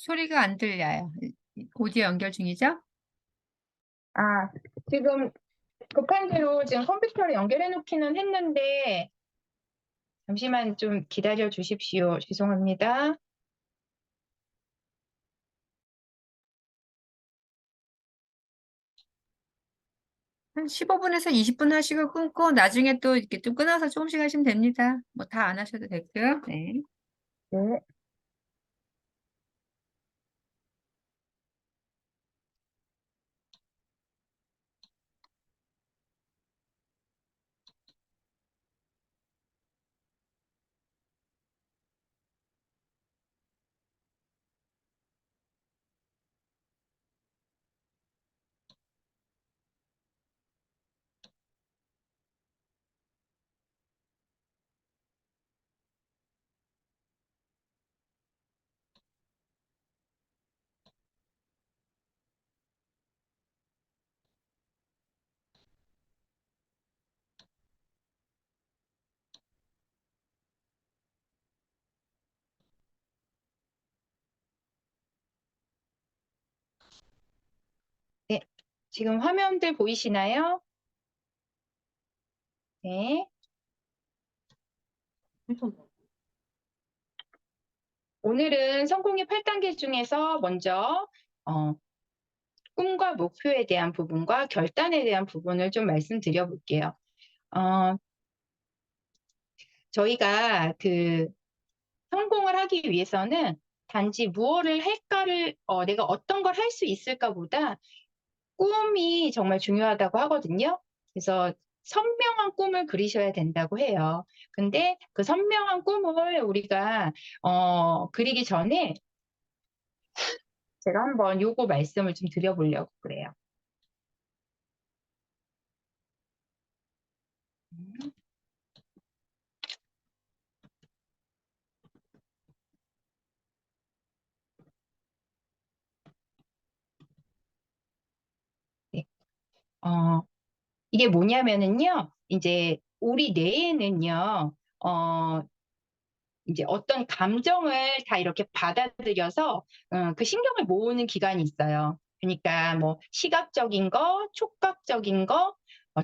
소리가 안 들려요. 오디오 연결 중이죠? 아, 지금 급한 대로 지금 컴퓨터를 연결해 놓기는 했는데, 잠시만 좀 기다려 주십시오. 죄송합니다. 한 15분에서 20분 하시고 끊고 나중에 또 이렇게 좀 끊어서 조금씩 하시면 됩니다. 뭐 다 안 하셔도 되고요. 네. 네. 네. 지금 화면들 보이시나요? 네. 오늘은 성공의 8단계 중에서 먼저 꿈과 목표에 대한 부분과 결단에 대한 부분을 좀 말씀드려 볼게요. 저희가 성공을 하기 위해서는 단지 무엇을 할까를 내가 어떤 걸 할 수 있을까보다 꿈이 정말 중요하다고 하거든요. 그래서 선명한 꿈을 그리셔야 된다고 해요. 근데 그 선명한 꿈을 우리가 그리기 전에 제가 한번 요거 말씀을 좀 드려보려고 그래요. 네. 이게 뭐냐면은요, 이제 우리 뇌에는요, 이제 어떤 감정을 다 이렇게 받아들여서 그 신경을 모으는 기관이 있어요. 그러니까 뭐 시각적인 거, 촉각적인 거,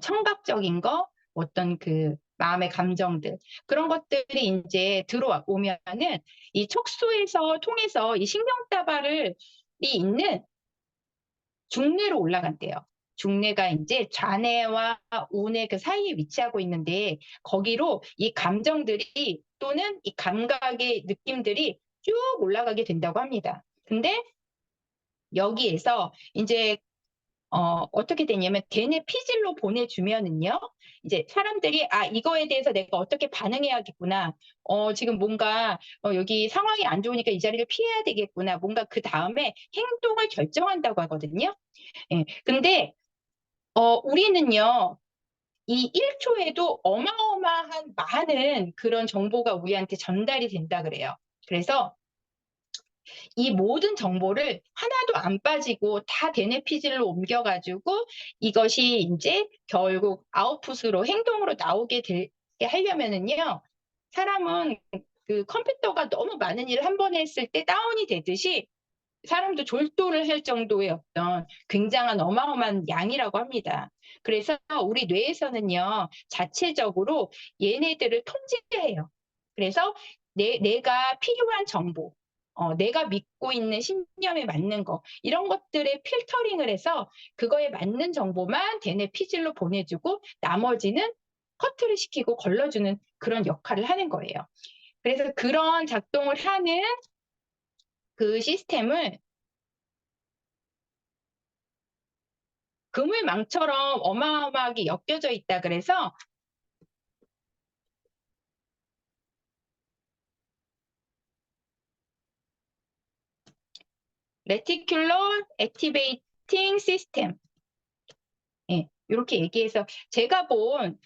청각적인 거, 어떤 그 마음의 감정들 그런 것들이 이제 들어오면은 이 촉수에서 통해서 이 신경다발이 있는 중뇌로 올라간대요. 중뇌가 이제 좌뇌와 우뇌 그 사이에 위치하고 있는데 거기로 이 감정들이 또는 이 감각의 느낌들이 쭉 올라가게 된다고 합니다. 근데 여기에서 이제 어떻게 되냐면 대뇌 피질로 보내주면은요, 이제 사람들이 이거에 대해서 내가 어떻게 반응해야겠구나. 지금 뭔가 여기 상황이 안 좋으니까 이 자리를 피해야 되겠구나. 뭔가 그 다음에 행동을 결정한다고 하거든요. 예. 근데 우리는요. 이 1초에도 어마어마한 많은 그런 정보가 우리한테 전달이 된다 그래요. 그래서 이 모든 정보를 하나도 안 빠지고 다 대뇌 피질로 옮겨가지고 이것이 이제 결국 아웃풋으로 행동으로 나오게 되게 하려면은요. 사람은 그 컴퓨터가 너무 많은 일을 한 번에 했을 때 다운이 되듯이 사람도 졸도를 할 정도의 어떤 굉장한 어마어마한 양이라고 합니다. 그래서 우리 뇌에서는요, 자체적으로 얘네들을 통제해요. 그래서 내가 필요한 정보, 내가 믿고 있는 신념에 맞는 거, 이런 것들에 필터링을 해서 그거에 맞는 정보만 대뇌 피질로 보내주고 나머지는 커트를 시키고 걸러주는 그런 역할을 하는 거예요. 그래서 그런 작동을 하는 그 시스템을 그물망처럼 어마어마하게 엮여져 있다 그래서 레티큘러 액티베이팅 시스템, 예, 이렇게 얘기해서 제가 본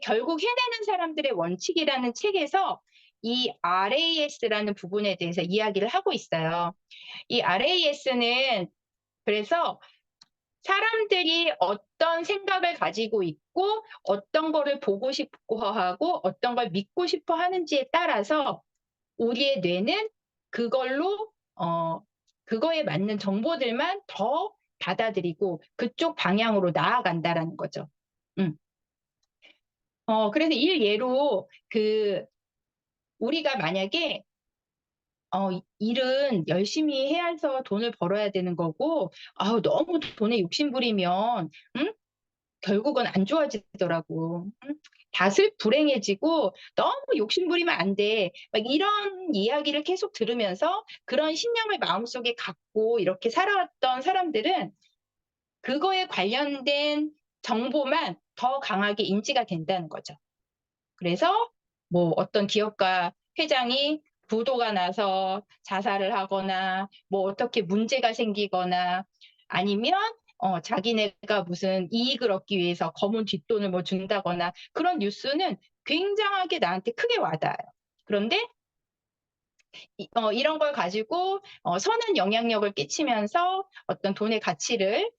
결국 해내는 사람들의 원칙이라는 책에서 이 RAS라는 부분에 대해서 이야기를 하고 있어요. 이 RAS는 그래서 사람들이 어떤 생각을 가지고 있고 어떤 거를 보고 싶고 하고 어떤 걸 믿고 싶어 하는지에 따라서 우리의 뇌는 그걸로 그거에 맞는 정보들만 더 받아들이고 그쪽 방향으로 나아간다라는 거죠. 그래서 일예로 우리가 만약에 일은 열심히 해서 돈을 벌어야 되는 거고, 너무 돈에 욕심부리면, 결국은 안 좋아지더라고. 다슬 불행해지고 너무 욕심부리면 안 돼. 막 이런 이야기를 계속 들으면서 그런 신념을 마음속에 갖고 이렇게 살아왔던 사람들은 그거에 관련된 정보만 더 강하게 인지가 된다는 거죠. 그래서 뭐 어떤 기업가 회장이 부도가 나서 자살을 하거나 뭐 어떻게 문제가 생기거나 아니면 자기네가 무슨 이익을 얻기 위해서 검은 뒷돈을 뭐 준다거나 그런 뉴스는 굉장하게 나한테 크게 와닿아요. 그런데 이런 걸 가지고 선한 영향력을 끼치면서 어떤 돈의 가치를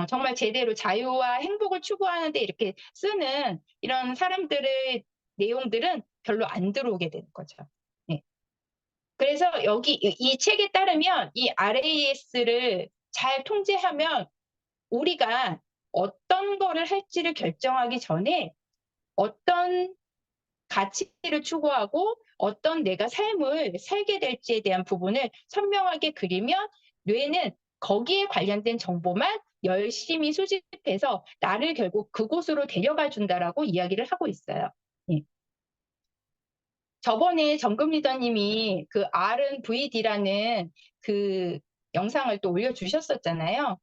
정말 제대로 자유와 행복을 추구하는 데 이렇게 쓰는 이런 사람들의 내용들은 별로 안 들어오게 되는 거죠. 네. 그래서 여기 이 책에 따르면 이 RAS를 잘 통제하면 우리가 어떤 거를 할지를 결정하기 전에 어떤 가치를 추구하고 어떤 내가 삶을 살게 될지에 대한 부분을 선명하게 그리면 뇌는 거기에 관련된 정보만 열심히 수집해서 나를 결국 그곳으로 데려가 준다라고 이야기를 하고 있어요. 예. 저번에 정금 리더님이 그 R은 VD라는 그 영상을 또 올려주셨었잖아요.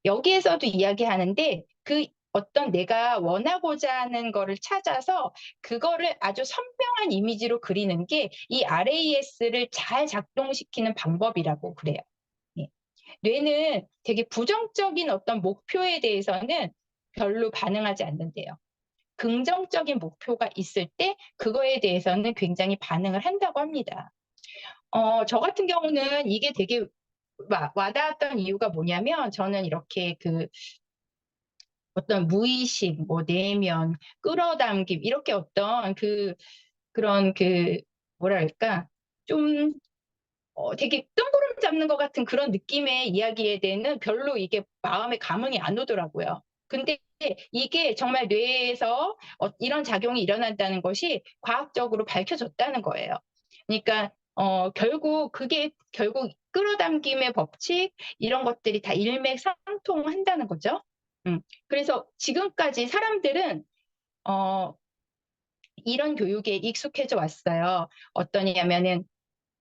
여기에서도 이야기하는데 그 어떤 내가 원하고자 하는 거를 찾아서 그거를 아주 선명한 이미지로 그리는 게 이 RAS를 잘 작동시키는 방법이라고 그래요. 예. 뇌는 되게 부정적인 어떤 목표에 대해서는 별로 반응하지 않는데요. 긍정적인 목표가 있을 때 그거에 대해서는 굉장히 반응을 한다고 합니다. 저 같은 경우는 이게 되게 와닿았던 이유가 뭐냐면 저는 이렇게 어떤 무의식, 뭐 내면, 끌어당김 이렇게 어떤 그런 뭐랄까 좀 되게 뜬구름 잡는 것 같은 그런 느낌의 이야기에 대해는 별로 이게 마음에 감흥이 안 오더라고요. 근데 이게 정말 뇌에서 이런 작용이 일어난다는 것이 과학적으로 밝혀졌다는 거예요. 그러니까 결국 끌어당김의 법칙 이런 것들이 다 일맥상통한다는 거죠. 그래서 지금까지 사람들은 어, 이런 교육에 익숙해져 왔어요. 어떠냐면은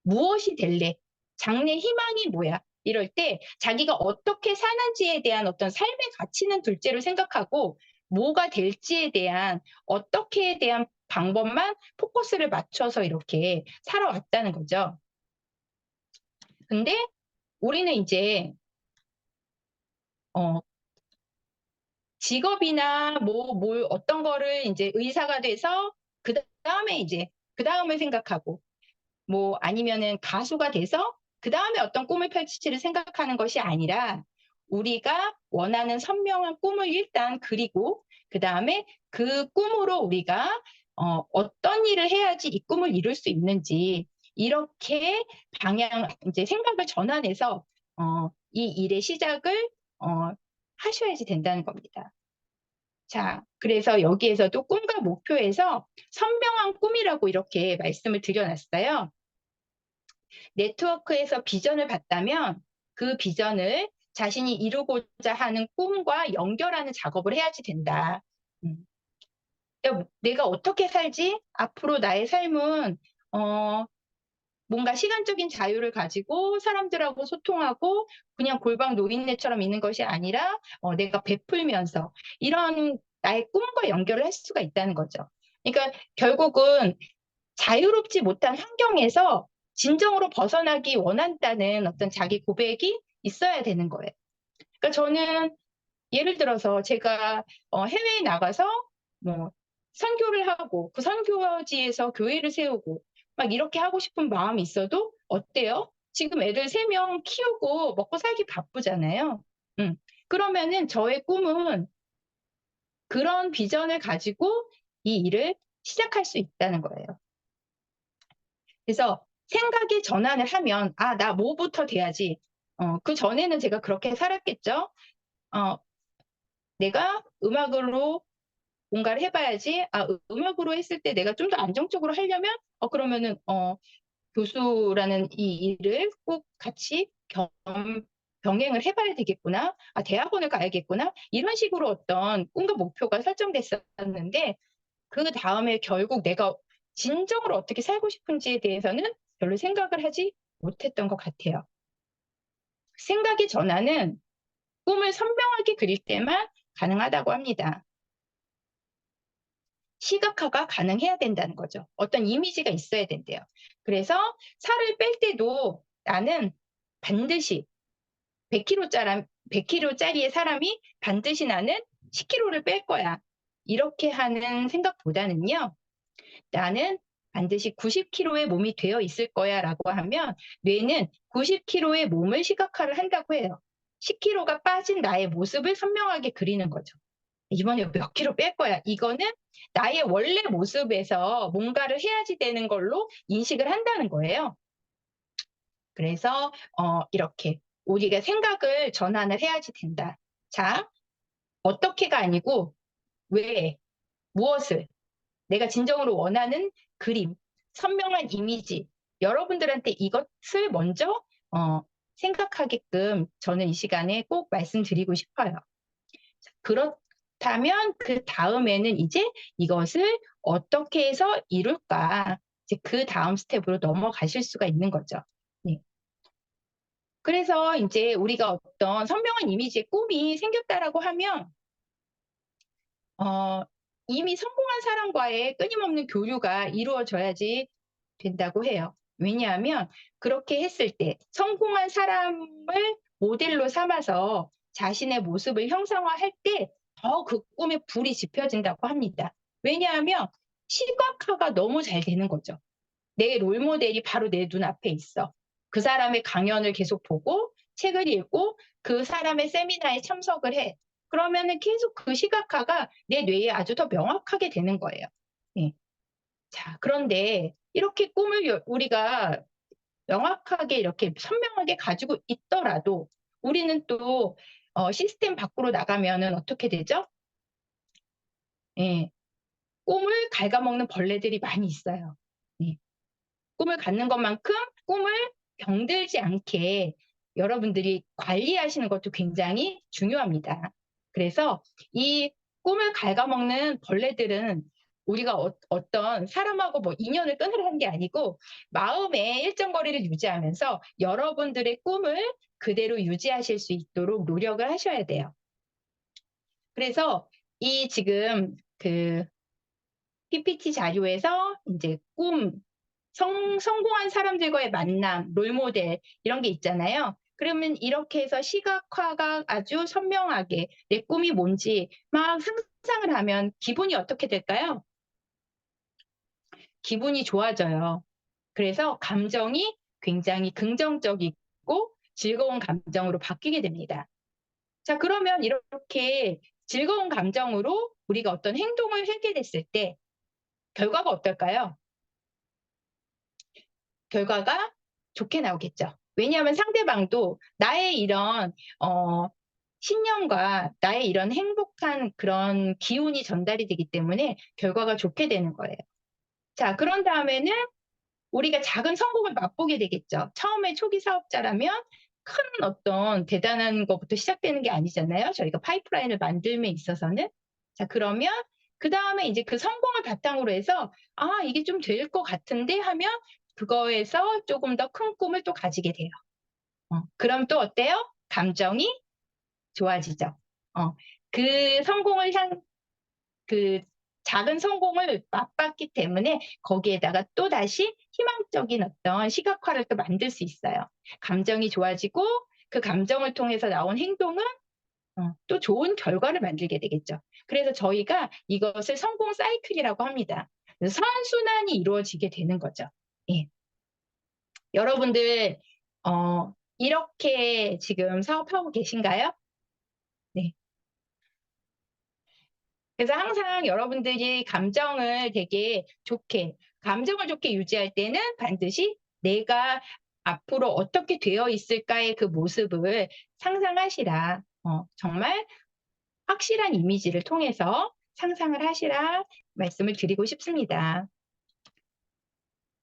무엇이 될래? 장래 희망이 뭐야? 이럴 때 자기가 어떻게 사는지에 대한 어떤 삶의 가치는 둘째로 생각하고 뭐가 될지에 대한 어떻게에 대한 방법만 포커스를 맞춰서 이렇게 살아왔다는 거죠. 근데 우리는 이제 어, 직업이나 어떤 거를 이제 의사가 돼서 그 다음을 생각하고 뭐 아니면은 가수가 돼서 그다음에 어떤 꿈을 펼칠지를 생각하는 것이 아니라 우리가 원하는 선명한 꿈을 일단 그리고 그다음에 그 꿈으로 우리가 어떤 일을 해야지 이 꿈을 이룰 수 있는지 이렇게 이제 생각을 전환해서 이 일의 시작을 하셔야지 된다는 겁니다. 자, 그래서 여기에서도 꿈과 목표에서 선명한 꿈이라고 이렇게 말씀을 드려놨어요. 네트워크에서 비전을 봤다면 그 비전을 자신이 이루고자 하는 꿈과 연결하는 작업을 해야지 된다. 내가 어떻게 살지? 앞으로 나의 삶은 뭔가 시간적인 자유를 가지고 사람들하고 소통하고 그냥 골방 노인네처럼 있는 것이 아니라 내가 베풀면서 이런 나의 꿈과 연결을 할 수가 있다는 거죠. 그러니까 결국은 자유롭지 못한 환경에서 진정으로 벗어나기 원한다는 어떤 자기 고백이 있어야 되는 거예요. 그러니까 저는 예를 들어서 제가 해외에 나가서 뭐 선교를 하고 그 선교지에서 교회를 세우고 막 이렇게 하고 싶은 마음이 있어도 어때요? 지금 애들 3명 키우고 먹고 살기 바쁘잖아요. 그러면은 저의 꿈은 그런 비전을 가지고 이 일을 시작할 수 있다는 거예요. 그래서 생각의 전환을 하면, 아, 나 뭐부터 돼야지. 그 전에는 제가 그렇게 살았겠죠. 어, 내가 음악으로 뭔가를 해봐야지. 아, 음악으로 했을 때 내가 좀 더 안정적으로 하려면, 그러면은, 교수라는 이 일을 꼭 같이 병행을 해봐야 되겠구나. 아, 대학원을 가야겠구나. 이런 식으로 어떤 꿈과 목표가 설정됐었는데, 그 다음에 결국 내가 진정으로 어떻게 살고 싶은지에 대해서는 별로 생각을 하지 못했던 것 같아요. 생각의 전환은 꿈을 선명하게 그릴 때만 가능하다고 합니다. 시각화가 가능해야 된다는 거죠. 어떤 이미지가 있어야 된대요. 그래서 살을 뺄 때도 나는 반드시 100kg짜리의 사람이 반드시 나는 10kg를 뺄 거야. 이렇게 하는 생각보다는요. 나는 반드시 90kg의 몸이 되어 있을 거야 라고 하면 뇌는 90kg의 몸을 시각화를 한다고 해요. 10kg가 빠진 나의 모습을 선명하게 그리는 거죠. 이번에 몇 킬로 뺄 거야. 이거는 나의 원래 모습에서 뭔가를 해야지 되는 걸로 인식을 한다는 거예요. 그래서 이렇게 우리가 생각을 전환을 해야지 된다. 자, 어떻게가 아니고 왜, 무엇을, 내가 진정으로 원하는 그림, 선명한 이미지, 여러분들한테 이것을 먼저 생각하게끔 저는 이 시간에 꼭 말씀드리고 싶어요. 그렇다면 그 다음에는 이제 이것을 어떻게 해서 이룰까? 이제 그 다음 스텝으로 넘어가실 수가 있는 거죠. 네. 그래서 이제 우리가 어떤 선명한 이미지의 꿈이 생겼다라고 하면, 이미 성공한 사람과의 끊임없는 교류가 이루어져야지 된다고 해요. 왜냐하면 그렇게 했을 때 성공한 사람을 모델로 삼아서 자신의 모습을 형상화할 때 더 그 꿈에 불이 지펴진다고 합니다. 왜냐하면 시각화가 너무 잘 되는 거죠. 내 롤모델이 바로 내 눈앞에 있어. 그 사람의 강연을 계속 보고 책을 읽고 그 사람의 세미나에 참석을 해. 그러면은 계속 그 시각화가 내 뇌에 아주 더 명확하게 되는 거예요. 예. 자, 그런데 이렇게 꿈을 우리가 명확하게 이렇게 선명하게 가지고 있더라도 우리는 또 시스템 밖으로 나가면은 어떻게 되죠? 예, 꿈을 갉아먹는 벌레들이 많이 있어요. 예, 꿈을 갖는 것만큼 꿈을 병들지 않게 여러분들이 관리하시는 것도 굉장히 중요합니다. 그래서 이 꿈을 갉아먹는 벌레들은 우리가 어떤 사람하고 뭐 인연을 끊으라는 게 아니고 마음의 일정거리를 유지하면서 여러분들의 꿈을 그대로 유지하실 수 있도록 노력을 하셔야 돼요. 그래서 이 지금 그 PPT 자료에서 이제 꿈, 성공한 사람들과의 만남, 롤모델 이런 게 있잖아요. 그러면 이렇게 해서 시각화가 아주 선명하게 내 꿈이 뭔지 막 상상을 하면 기분이 어떻게 될까요? 기분이 좋아져요. 그래서 감정이 굉장히 긍정적이고 즐거운 감정으로 바뀌게 됩니다. 자, 그러면 이렇게 즐거운 감정으로 우리가 어떤 행동을 하게 됐을 때 결과가 어떨까요? 결과가 좋게 나오겠죠. 왜냐하면 상대방도 나의 이런 신념과 나의 이런 행복한 그런 기운이 전달이 되기 때문에 결과가 좋게 되는 거예요. 자, 그런 다음에는 우리가 작은 성공을 맛보게 되겠죠. 처음에 초기 사업자라면 큰 어떤 대단한 것부터 시작되는 게 아니잖아요. 저희가 파이프라인을 만들면 있어서는. 자, 그러면 그 다음에 이제 그 성공을 바탕으로 해서 아, 이게 좀 될 것 같은데 하면 그거에서 조금 더 큰 꿈을 또 가지게 돼요. 그럼 또 어때요? 감정이 좋아지죠. 그 성공을 그 작은 성공을 맛봤기 때문에 거기에다가 또 다시 희망적인 어떤 시각화를 또 만들 수 있어요. 감정이 좋아지고 그 감정을 통해서 나온 행동은 또 좋은 결과를 만들게 되겠죠. 그래서 저희가 이것을 성공 사이클이라고 합니다. 선순환이 이루어지게 되는 거죠. 예. 여러분들 이렇게 지금 사업하고 계신가요? 네. 그래서 항상 여러분들이 감정을 좋게 유지할 때는 반드시 내가 앞으로 어떻게 되어 있을까의 그 모습을 상상하시라. 정말 확실한 이미지를 통해서 상상을 하시라 말씀을 드리고 싶습니다.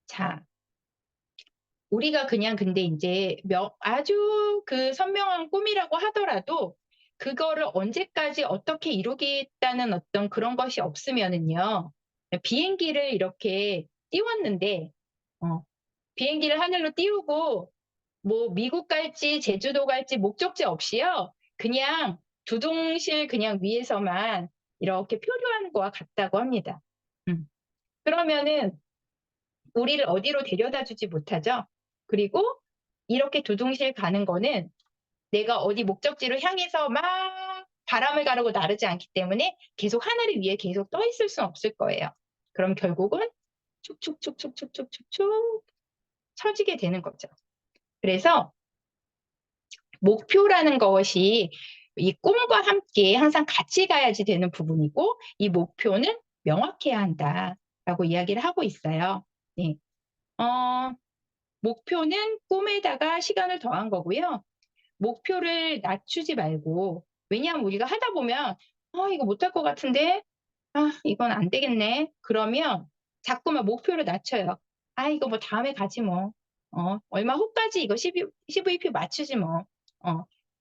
자, 우리가 그냥 근데 이제 아주 그 선명한 꿈이라고 하더라도 그거를 언제까지 어떻게 이루겠다는 어떤 그런 것이 없으면은요, 비행기를 이렇게 띄웠는데, 비행기를 하늘로 띄우고 뭐 미국 갈지 제주도 갈지 목적지 없이요, 그냥 두둥실 그냥 위에서만 이렇게 표류하는 거와 같다고 합니다. 그러면은 우리를 어디로 데려다 주지 못하죠. 그리고 이렇게 두둥실 가는 거는 내가 어디 목적지로 향해서 막 바람을 가르고 나르지 않기 때문에 계속 하늘 위에 계속 떠 있을 수는 없을 거예요. 그럼 결국은 축축축축축축축축 처지게 되는 거죠. 그래서 목표라는 것이 이 꿈과 함께 항상 같이 가야지 되는 부분이고, 이 목표는 명확해야 한다라고 이야기를 하고 있어요. 네. 목표는 꿈에다가 시간을 더한 거고요. 목표를 낮추지 말고, 왜냐하면 우리가 하다 보면 이거 못할 것 같은데, 이건 안 되겠네. 그러면 자꾸만 목표를 낮춰요. 이거 뭐 다음에 가지 뭐. 얼마 후까지 이거 CVP 맞추지 뭐.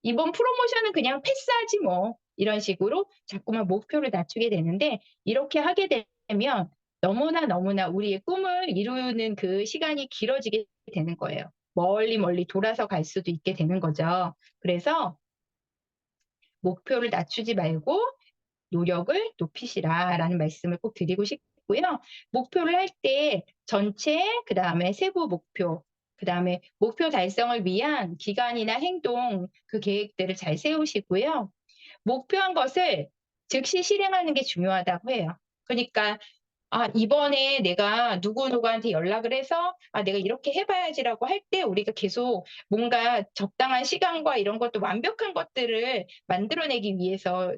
이번 프로모션은 그냥 패스하지 뭐. 이런 식으로 자꾸만 목표를 낮추게 되는데, 이렇게 하게 되면 너무나 우리의 꿈을 이루는 그 시간이 길어지게 되는 거예요. 멀리 돌아서 갈 수도 있게 되는 거죠. 그래서 목표를 낮추지 말고 노력을 높이시라라는 말씀을 꼭 드리고 싶고요. 목표를 할 때 전체, 그다음에 세부 목표, 그다음에 목표 달성을 위한 기간이나 행동, 그 계획들을 잘 세우시고요. 목표한 것을 즉시 실행하는 게 중요하다고 해요. 그러니까 이번에 내가 누구누구한테 연락을 해서 내가 이렇게 해봐야지라고 할 때 우리가 계속 뭔가 적당한 시간과 이런 것도 완벽한 것들을 만들어내기 위해서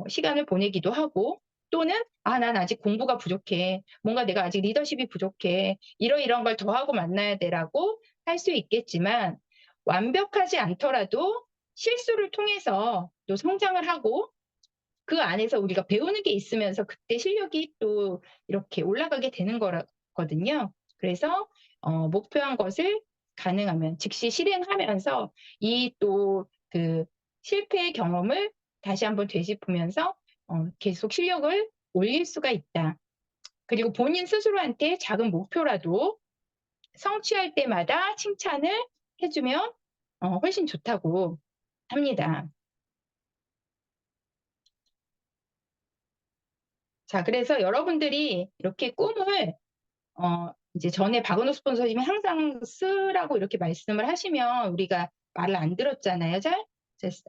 시간을 보내기도 하고, 또는 난 아직 공부가 부족해. 뭔가 내가 아직 리더십이 부족해. 이런 걸 더 하고 만나야 되라고 할 수 있겠지만, 완벽하지 않더라도 실수를 통해서 또 성장을 하고, 그 안에서 우리가 배우는 게 있으면서 그때 실력이 또 이렇게 올라가게 되는 거거든요. 그래서 목표한 것을 가능하면 즉시 실행하면서 이 또 그 실패의 경험을 다시 한번 되짚으면서 계속 실력을 올릴 수가 있다. 그리고 본인 스스로한테 작은 목표라도 성취할 때마다 칭찬을 해주면 훨씬 좋다고 합니다. 자, 그래서 여러분들이 이렇게 꿈을 이제 전에 박은호 스폰서님이 항상 쓰라고 이렇게 말씀을 하시면 우리가 말을 안 들었잖아요. 잘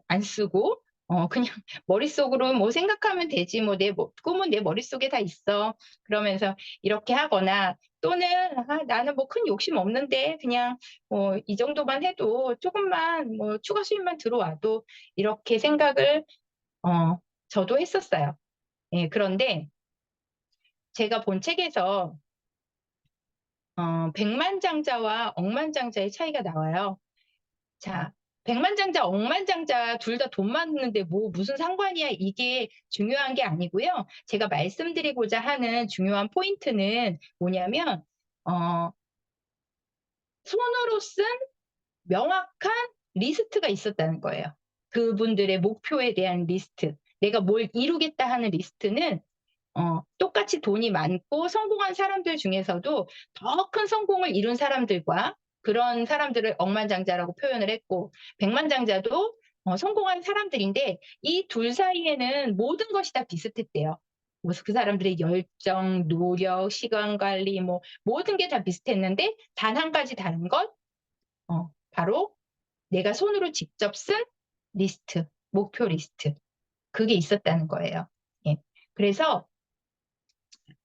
안 쓰고 그냥 머릿속으로 뭐 생각하면 되지 뭐 꿈은 내 머릿속에 다 있어. 그러면서 이렇게 하거나, 또는 나는 뭐 큰 욕심 없는데 그냥 이 정도만 해도 조금만 뭐 추가 수입만 들어와도, 이렇게 생각을 저도 했었어요. 예, 그런데 제가 본 책에서 백만장자와 억만장자의 차이가 나와요. 자, 백만장자, 억만장자 둘 다 돈 많은데 뭐 무슨 상관이야, 이게 중요한 게 아니고요. 제가 말씀드리고자 하는 중요한 포인트는 뭐냐면 손으로 쓴 명확한 리스트가 있었다는 거예요. 그분들의 목표에 대한 리스트, 내가 뭘 이루겠다 하는 리스트는 똑같이 돈이 많고 성공한 사람들 중에서도 더 큰 성공을 이룬 사람들과, 그런 사람들을 억만장자라고 표현을 했고, 백만장자도 성공한 사람들인데 이 둘 사이에는 모든 것이 다 비슷했대요. 그 사람들의 열정, 노력, 시간 관리, 뭐 모든 게 다 비슷했는데 단 한 가지 다른 것, 바로 내가 손으로 직접 쓴 리스트, 목표 리스트, 그게 있었다는 거예요. 예. 그래서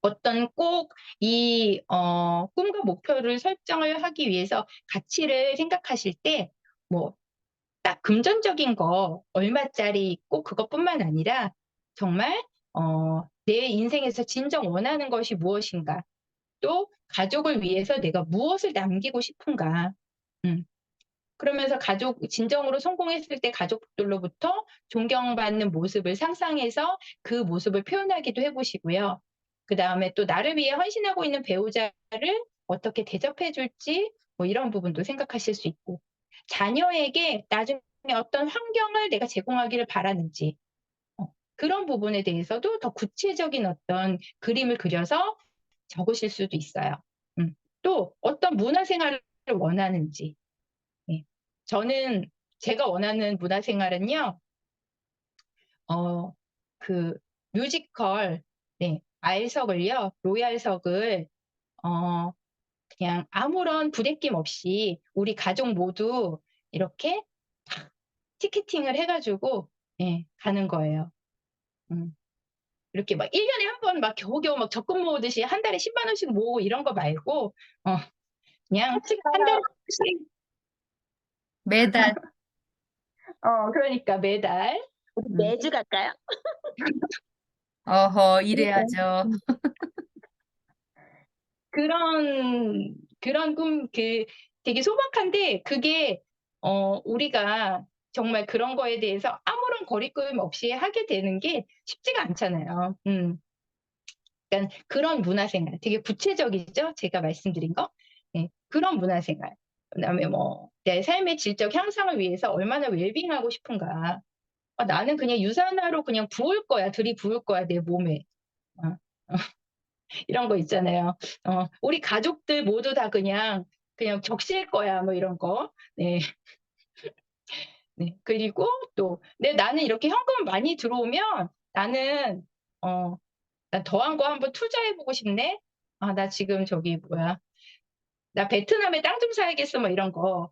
어떤 꼭 이 꿈과 목표를 설정을 하기 위해서 가치를 생각하실 때 뭐 딱 금전적인 거 얼마짜리 꼭 그것뿐만 아니라 정말 내 인생에서 진정 원하는 것이 무엇인가, 또 가족을 위해서 내가 무엇을 남기고 싶은가. 그러면서 진정으로 성공했을 때 가족들로부터 존경받는 모습을 상상해서 그 모습을 표현하기도 해보시고요. 그 다음에 또 나를 위해 헌신하고 있는 배우자를 어떻게 대접해 줄지 뭐 이런 부분도 생각하실 수 있고, 자녀에게 나중에 어떤 환경을 내가 제공하기를 바라는지 그런 부분에 대해서도 더 구체적인 어떤 그림을 그려서 적으실 수도 있어요. 또 어떤 문화생활을 원하는지. 예. 저는 제가 원하는 문화생활은요, 그 뮤지컬, 네, 알석을요, 로얄석을 그냥 아무런 부대낌 없이 우리 가족 모두 이렇게 탁 티켓팅을 해가지고 예, 가는 거예요. 이렇게 막 1년에 한 번 막 겨우겨우 막 적금 모으듯이 한 달에 10만 원씩 모으고 이런 거 말고 그냥 같이 한 달에 가요. 한 번씩 매달. 그러니까 매달 우리 음. 매주 갈까요? 어허, 그러니까 이래야죠. 그런 꿈, 되게 소박한데 그게 우리가 정말 그런 거에 대해서 아무런 거리낌 없이 하게 되는 게 쉽지가 않잖아요. 그러니까 그런 문화생활 되게 구체적이죠. 제가 말씀드린 거. 네, 그런 문화생활. 그다음에 뭐 내 삶의 질적 향상을 위해서 얼마나 웰빙하고 싶은가. 나는 그냥 유산화로 그냥 부을 거야. 들이부을 거야 내 몸에. 어, 어, 이런 거 있잖아요. 우리 가족들 모두 다 그냥 적실 거야. 뭐 이런 거. 네. 네. 그리고 또 나는 이렇게 현금 많이 들어오면 나는 나 더한 거 한번 투자해보고 싶네. 나 지금 저기 뭐야. 나 베트남에 땅 좀 사야겠어. 뭐 이런 거.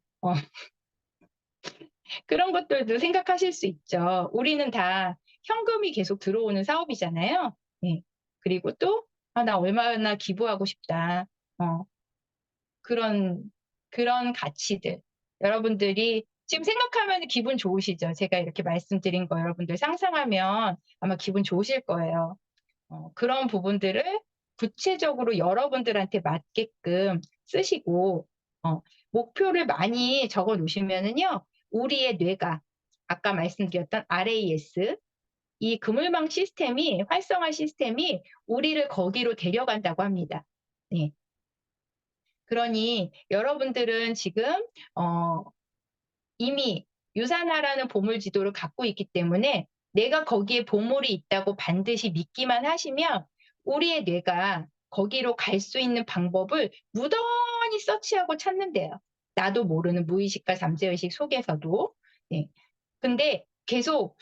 그런 것들도 생각하실 수 있죠. 우리는 다 현금이 계속 들어오는 사업이잖아요. 네. 그리고 또, 나 얼마나 기부하고 싶다. 그런, 그런 가치들. 여러분들이 지금 생각하면 기분 좋으시죠? 제가 이렇게 말씀드린 거 여러분들 상상하면 아마 기분 좋으실 거예요. 그런 부분들을 구체적으로 여러분들한테 맞게끔 쓰시고, 목표를 많이 적어 놓으시면은요, 우리의 뇌가, 아까 말씀드렸던 RAS, 이 그물망 시스템이, 활성화 시스템이 우리를 거기로 데려간다고 합니다. 네. 그러니 여러분들은 지금, 이미 유산화라는 보물 지도를 갖고 있기 때문에 내가 거기에 보물이 있다고 반드시 믿기만 하시면 우리의 뇌가 거기로 갈 수 있는 방법을 무던히 서치하고 찾는데요. 나도 모르는 무의식과 잠재의식 속에서도. 네. 근데 계속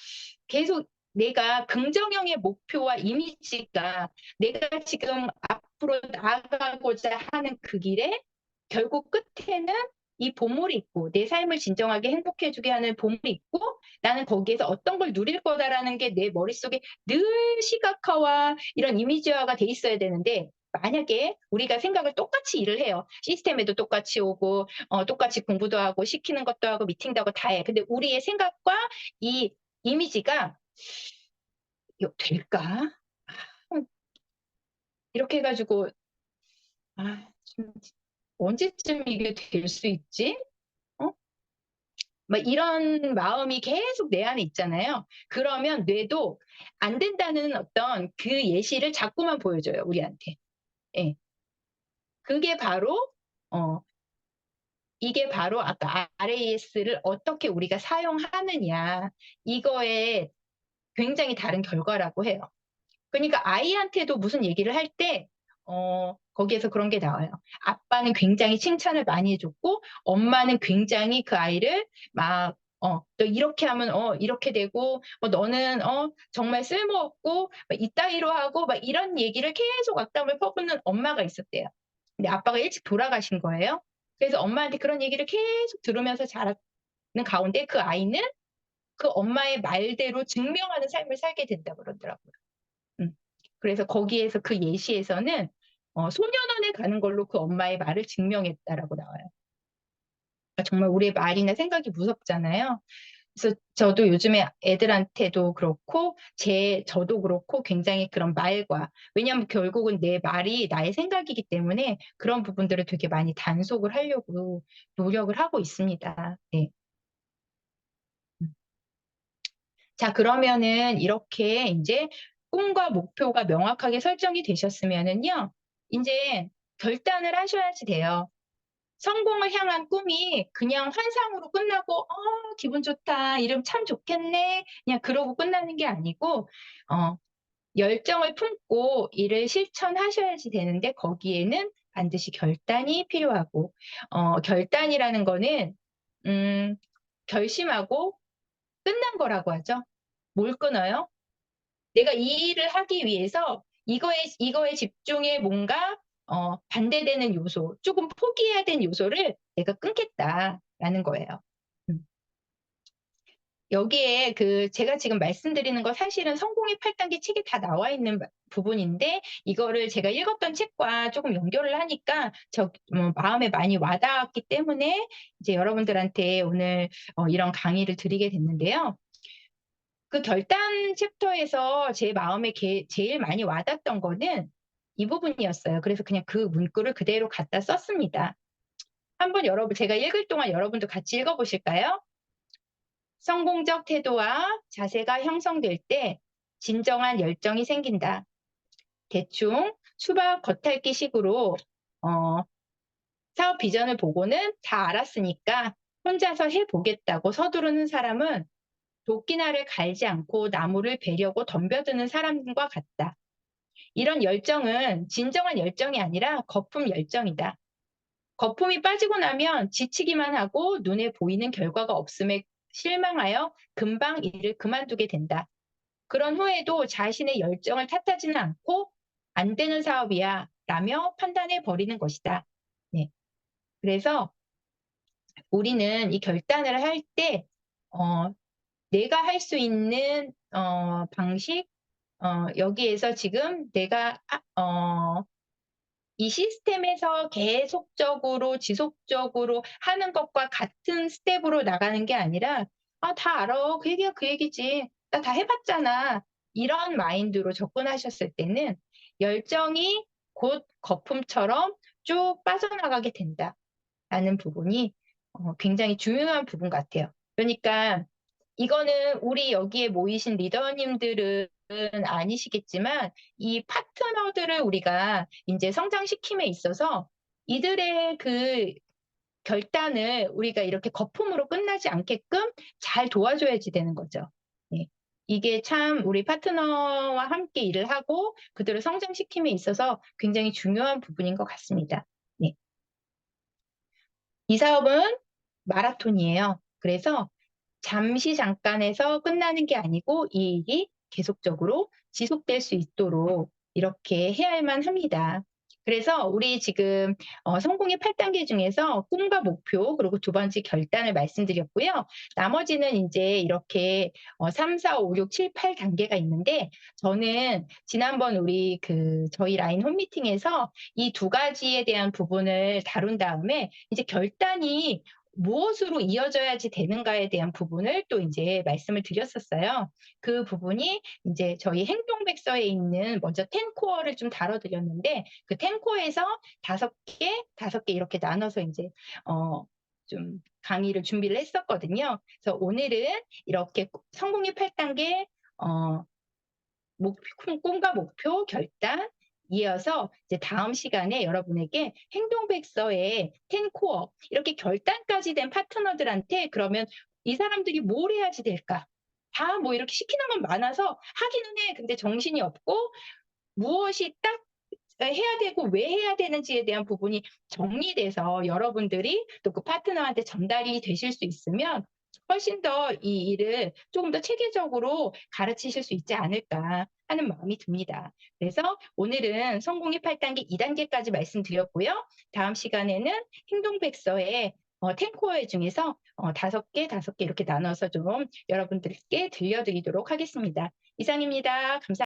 내가 긍정형의 목표와 이미지가 내가 지금 앞으로 나아가고자 하는 그 길에 결국 끝에는 이 보물이 있고 내 삶을 진정하게 행복해지게 하는 보물이 있고 나는 거기에서 어떤 걸 누릴 거다라는 게 내 머릿속에 늘 시각화와 이런 이미지화가 돼 있어야 되는데 만약에 우리가 생각을 똑같이 일을 해요. 시스템에도 똑같이 오고 똑같이 공부도 하고 시키는 것도 하고 미팅도 하고 다 해. 근데 우리의 생각과 이 이미지가 이거 될까? 이렇게 해가지고 언제쯤 이게 될 수 있지? 막 이런 마음이 계속 내 안에 있잖아요. 그러면 뇌도 안 된다는 어떤 그 예시를 자꾸만 보여줘요, 우리한테. 예. 그게 바로, 이게 바로 아까 RAS를 어떻게 우리가 사용하느냐, 이거에 굉장히 다른 결과라고 해요. 그러니까 아이한테도 무슨 얘기를 할 때, 거기에서 그런 게 나와요. 아빠는 굉장히 칭찬을 많이 해줬고, 엄마는 굉장히 그 아이를 막, 너 이렇게 하면, 이렇게 되고, 너는, 정말 쓸모없고, 이따위로 하고, 막 이런 얘기를 계속 악담을 퍼붓는 엄마가 있었대요. 근데 아빠가 일찍 돌아가신 거예요. 그래서 엄마한테 그런 얘기를 계속 들으면서 자라는 가운데 그 아이는 그 엄마의 말대로 증명하는 삶을 살게 된다고 그러더라고요. 그래서 거기에서 그 예시에서는 소년원에 가는 걸로 그 엄마의 말을 증명했다라고 나와요. 그러니까 정말 우리의 말이나 생각이 무섭잖아요. 그래서 저도 요즘에 애들한테도 그렇고, 저도 그렇고, 굉장히 그런 말과, 왜냐하면 결국은 내 말이 나의 생각이기 때문에 그런 부분들을 되게 많이 단속을 하려고 노력을 하고 있습니다. 네. 자, 그러면은 이렇게 이제 꿈과 목표가 명확하게 설정이 되셨으면은요, 이제 결단을 하셔야지 돼요. 성공을 향한 꿈이 그냥 환상으로 끝나고, 기분 좋다, 이름 참 좋겠네, 그냥 그러고 끝나는 게 아니고, 열정을 품고 이를 실천하셔야지 되는데, 거기에는 반드시 결단이 필요하고, 결단이라는 거는, 결심하고 끝난 거라고 하죠. 뭘 끊어요? 내가 이 일을 하기 위해서 이거에 집중해 뭔가 반대되는 요소, 조금 포기해야 되는 요소를 내가 끊겠다라는 거예요. 여기에 제가 지금 말씀드리는 거 사실은 성공의 8단계 책에 다 나와 있는 부분인데, 이거를 제가 읽었던 책과 조금 연결을 하니까 마음에 많이 와닿았기 때문에 이제 여러분들한테 오늘 이런 강의를 드리게 됐는데요. 그 결단 챕터에서 제 마음에 제일 많이 와닿았던 거는 이 부분이었어요. 그래서 그냥 그 문구를 그대로 갖다 썼습니다. 한번 제가 읽을 동안 여러분도 같이 읽어보실까요? 성공적 태도와 자세가 형성될 때 진정한 열정이 생긴다. 대충 수박 겉핥기 식으로 사업 비전을 보고는 다 알았으니까 혼자서 해보겠다고 서두르는 사람은 도끼날을 갈지 않고 나무를 베려고 덤벼드는 사람과 같다. 이런 열정은 진정한 열정이 아니라 거품 열정이다. 거품이 빠지고 나면 지치기만 하고 눈에 보이는 결과가 없음에 실망하여 금방 일을 그만두게 된다. 그런 후에도 자신의 열정을 탓하지는 않고 안 되는 사업이야 라며 판단해 버리는 것이다. 네. 그래서 우리는 이 결단을 할 때 내가 할 수 있는 방식, 여기에서 지금 내가 이 시스템에서 계속적으로 지속적으로 하는 것과 같은 스텝으로 나가는 게 아니라 다 알아. 그 얘기야 그 얘기지. 나 다 해봤잖아. 이런 마인드로 접근하셨을 때는 열정이 곧 거품처럼 쭉 빠져나가게 된다라는 부분이 굉장히 중요한 부분 같아요. 그러니까 이거는 우리 여기에 모이신 리더님들은 아니시겠지만 이 파트너들을 우리가 이제 성장시킴에 있어서 이들의 그 결단을 우리가 이렇게 거품으로 끝나지 않게끔 잘 도와줘야지 되는 거죠. 네. 이게 참 우리 파트너와 함께 일을 하고 그들을 성장시킴에 있어서 굉장히 중요한 부분인 것 같습니다. 네. 이 사업은 마라톤이에요. 그래서 잠시 잠깐에서 끝나는 게 아니고 이 일이 계속적으로 지속될 수 있도록 이렇게 해야만 합니다. 그래서 우리 지금 성공의 8단계 중에서 꿈과 목표 그리고 두 번째 결단을 말씀드렸고요. 나머지는 이제 이렇게 3, 4, 5, 6, 7, 8단계가 있는데 저는 지난번 우리 저희 라인 홈미팅에서 이 두 가지에 대한 부분을 다룬 다음에 이제 결단이 무엇으로 이어져야지 되는가에 대한 부분을 또 이제 말씀을 드렸었어요. 그 부분이 이제 저희 행동백서에 있는 먼저 10코어를 좀 다뤄드렸는데 그 10코어에서 5개 이렇게 나눠서 이제 좀 강의를 준비를 했었거든요. 그래서 오늘은 이렇게 성공의 8단계 꿈과 목표, 결단, 이어서 이제 다음 시간에 여러분에게 행동백서의 10코어, 이렇게 결단까지 된 파트너들한테 그러면 이 사람들이 뭘 해야지 될까? 다 뭐 이렇게 시키는 건 많아서 하기는 해. 근데 정신이 없고 무엇이 딱 해야 되고 왜 해야 되는지에 대한 부분이 정리돼서 여러분들이 또 그 파트너한테 전달이 되실 수 있으면 훨씬 더 이 일을 조금 더 체계적으로 가르치실 수 있지 않을까 하는 마음이 듭니다. 그래서 오늘은 성공의 8단계 2단계까지 말씀드렸고요. 다음 시간에는 행동백서의 10코어 중에서 5개 이렇게 나눠서 좀 여러분들께 들려드리도록 하겠습니다. 이상입니다. 감사합니다.